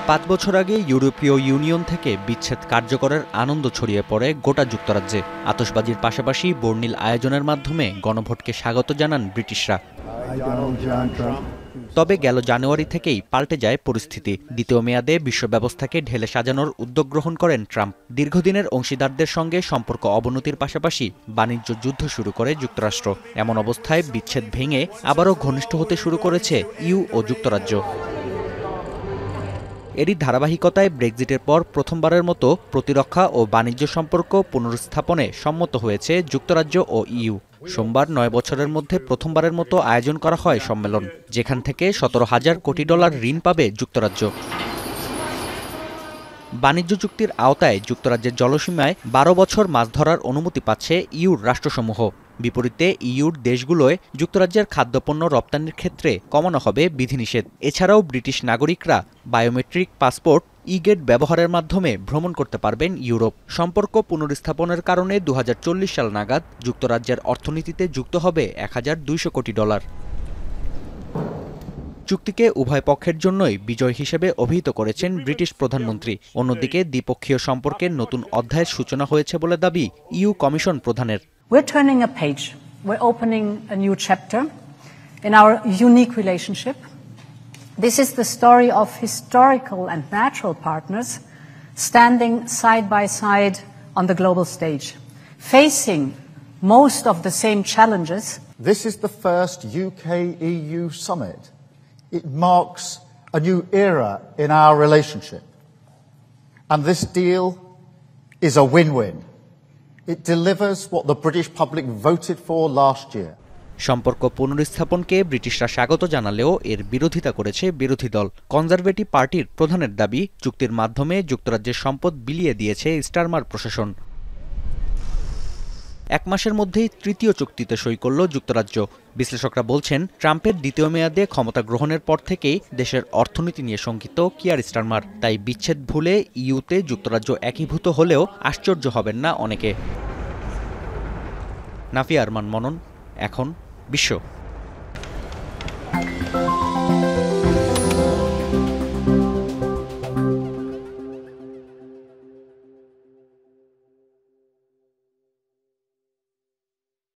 5 বছর আগে ইউরোপীয় ইউনিয়ন থেকে বিচ্ছেদ কার্যকরের আনন্দ ছড়িয়ে পড়ে গোটা যুক্তরাজ্যে। আতশবাজির পাশাপাশি বর্ণিল আয়োজনের মাধ্যমে গণভোটকে স্বাগত জানান ব্রিটিশরা। তবে গেল জানুয়ারি থেকেই পাল্টে যায় পরিস্থিতি। দ্বিতীয় মেয়াদে বিশ্ব ব্যবস্থাকে ঢেলে সাজানোর উদ্যোগ গ্রহণ করেন ট্রাম্প। দীর্ঘদিনের অংশীদারদের সঙ্গে সম্পর্ক অবনতির পাশাপাশি বাণিজ্য যুদ্ধ শুরু করে যুক্তরাষ্ট্র। এমন অবস্থায় বিচ্ছেদ ভেঙে আবারও ঘনিষ্ঠ হতে শুরু করেছে ইউ ও যুক্তরাজ্য। এরই ধারাবাহিকতায় ব্রেক্সিটের পর প্রথমবারের মতো প্রতিরক্ষা ও বাণিজ্য সম্পর্ক পুনরুস্থাপনে সম্মত হয়েছে যুক্তরাজ্য ও ইউ। সোমবার 9 বছরের মধ্যে প্রথমবারের মতো আয়োজন করা হয় সম্মেলন, যেখান থেকে $17,000 কোটি ঋণ পাবে যুক্তরাজ্য। বাণিজ্য চুক্তির আওতায় যুক্তরাজ্যের জলসীমায় 12 বছর মাছ ধরার অনুমতি পাচ্ছে ইউর রাষ্ট্রসমূহ। বিপরীতে ইউর দেশগুলোয় যুক্তরাজ্যের খাদ্যপণ্য রপ্তানির ক্ষেত্রে কমানো হবে বিধিনিষেধ। এছাড়াও ব্রিটিশ নাগরিকরা বায়োমেট্রিক পাসপোর্ট ই-গেট ব্যবহারের মাধ্যমে ভ্রমণ করতে পারবেন ইউরোপ। সম্পর্ক পুনরুস্থাপনের কারণে 2040 সাল নাগাদ যুক্তরাজ্যের অর্থনীতিতে যুক্ত হবে $1,200 কোটি। চুক্তিকে উভয় পক্ষের জন্যই বিজয় হিসেবে অভিহিত করেছেন ব্রিটিশ প্রধানমন্ত্রী। অন্যদিকে দ্বিপক্ষীয় সম্পর্কের নতুন অধ্যায়ের সূচনা হয়েছে বলে দাবি ইউ কমিশন প্রধানের। We're turning a page. We're opening a new chapter in our unique relationship. This is the story of historical and natural partners standing side by side on the global stage, facing most of the same challenges. This is the first UK-EU summit. It marks a new era in our relationship. And this deal is a win-win. It delivers what the British public voted for last year. সম্পর্ক পুনরুস্থাপনকে ব্রিটিশরা স্বাগত জানালেও এর বিরোধিতা করেছে বিরোধী দল। Conservative পার্টির প্রধানের দাবি, চুক্তির মাধ্যমে যুক্তরাজ্যের সম্পদ বিলিয়ে দিয়েছে স্টারমার প্রশাসন। 1 মাসের মধ্যেই তৃতীয় চুক্তিতে সই করল যুক্তরাজ্য। বিশ্লেষকরা বলছেন, ট্রাম্পের দ্বিতীয় মেয়াদে ক্ষমতা গ্রহণের পর থেকেই দেশের অর্থনীতি নিয়ে শঙ্কিত কিয়ার স্টারমার। তাই বিচ্ছেদ ভুলে ইউতে যুক্তরাজ্য একীভূত হলেও আশ্চর্য হবেন না অনেকে। নাফিয়া আরমান মনন, এখন বিশ্ব।